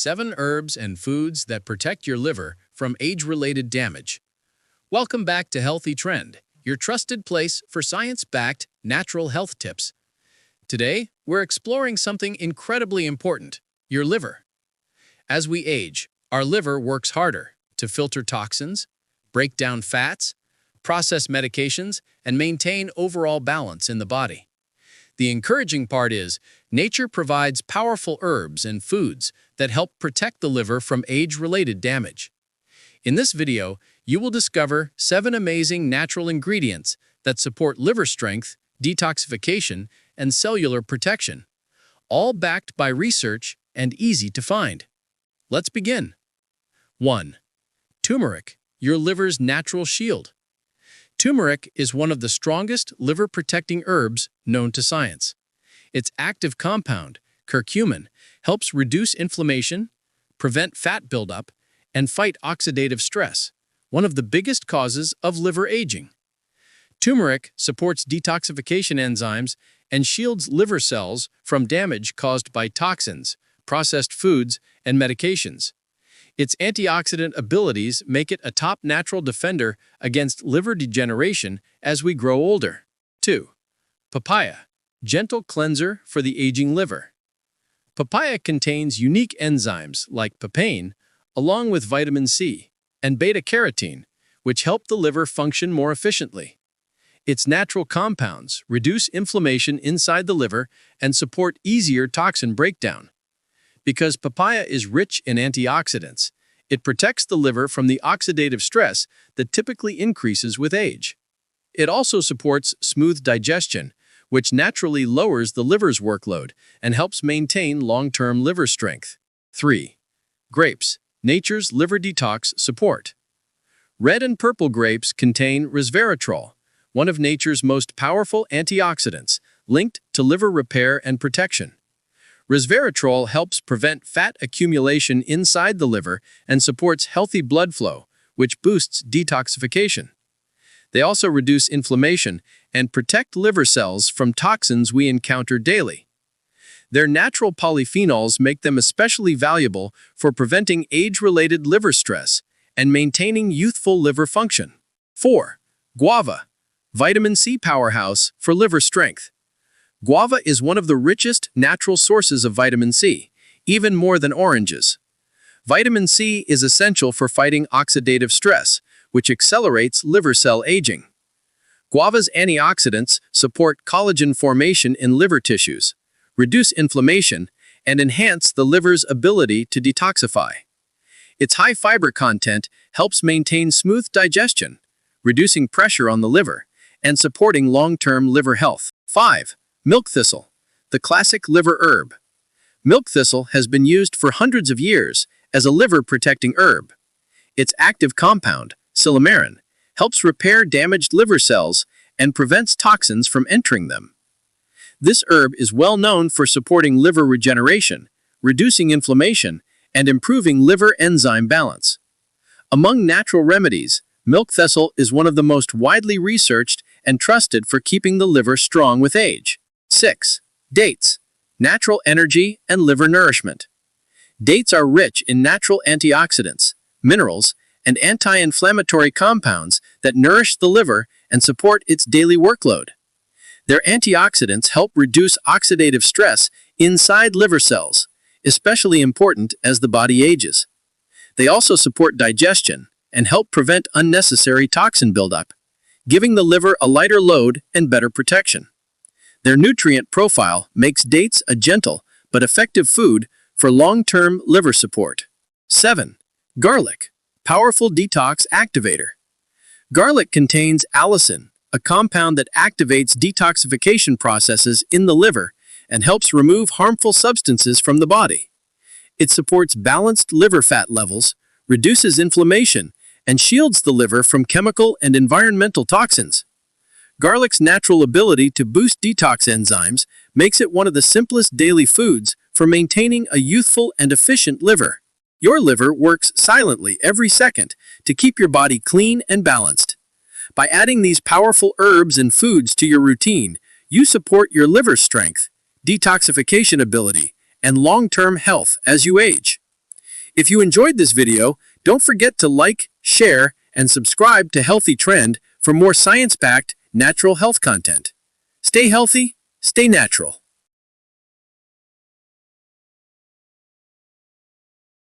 7 herbs and foods that protect your liver from age-related damage. Welcome back to Healthy Trend, your trusted place for science-backed natural health tips. Today, we're exploring something incredibly important, your liver. As we age, our liver works harder to filter toxins, break down fats, process medications, and maintain overall balance in the body. The encouraging part is, nature provides powerful herbs and foods that help protect the liver from age-related damage. In this video, you will discover 7 amazing natural ingredients that support liver strength, detoxification, and cellular protection, all backed by research and easy to find. Let's begin. 1. Turmeric, your liver's natural shield. Turmeric is one of the strongest liver-protecting herbs known to science. Its active compound, curcumin, helps reduce inflammation, prevent fat buildup, and fight oxidative stress, one of the biggest causes of liver aging. Turmeric supports detoxification enzymes and shields liver cells from damage caused by toxins, processed foods, and medications. Its antioxidant abilities make it a top natural defender against liver degeneration as we grow older. 2. Papaya, gentle cleanser for the aging liver. Papaya contains unique enzymes like papain, along with vitamin C and beta-carotene, which help the liver function more efficiently. Its natural compounds reduce inflammation inside the liver and support easier toxin breakdown. Because papaya is rich in antioxidants, it protects the liver from the oxidative stress that typically increases with age. It also supports smooth digestion, which naturally lowers the liver's workload and helps maintain long-term liver strength. 3. Grapes, nature's liver detox support. Red and purple grapes contain resveratrol, one of nature's most powerful antioxidants, linked to liver repair and protection. Resveratrol helps prevent fat accumulation inside the liver and supports healthy blood flow, which boosts detoxification. They also reduce inflammation and protect liver cells from toxins we encounter daily. Their natural polyphenols make them especially valuable for preventing age-related liver stress and maintaining youthful liver function. 4. Guava, vitamin C powerhouse for liver strength. Guava is one of the richest natural sources of vitamin C, even more than oranges. Vitamin C is essential for fighting oxidative stress, which accelerates liver cell aging. Guava's antioxidants support collagen formation in liver tissues, reduce inflammation, and enhance the liver's ability to detoxify. Its high fiber content helps maintain smooth digestion, reducing pressure on the liver, and supporting long-term liver health. 5. Milk thistle, the classic liver herb. Milk thistle has been used for hundreds of years as a liver-protecting herb. Its active compound, silymarin, helps repair damaged liver cells and prevents toxins from entering them. This herb is well known for supporting liver regeneration, reducing inflammation, and improving liver enzyme balance. Among natural remedies, milk thistle is one of the most widely researched and trusted for keeping the liver strong with age. 6. Dates, natural energy and liver nourishment. Dates are rich in natural antioxidants, minerals, and anti-inflammatory compounds that nourish the liver and support its daily workload. Their antioxidants help reduce oxidative stress inside liver cells, especially important as the body ages. They also support digestion and help prevent unnecessary toxin buildup, giving the liver a lighter load and better protection. Their nutrient profile makes dates a gentle but effective food for long-term liver support. 7. Garlic, powerful detox activator. Garlic contains allicin, a compound that activates detoxification processes in the liver and helps remove harmful substances from the body. It supports balanced liver fat levels, reduces inflammation, and shields the liver from chemical and environmental toxins. Garlic's natural ability to boost detox enzymes makes it one of the simplest daily foods for maintaining a youthful and efficient liver. Your liver works silently every second to keep your body clean and balanced. By adding these powerful herbs and foods to your routine, you support your liver's strength, detoxification ability, and long-term health as you age. If you enjoyed this video, don't forget to like, share, and subscribe to Healthy Trend for more science-backed, natural health content. Stay healthy, stay natural.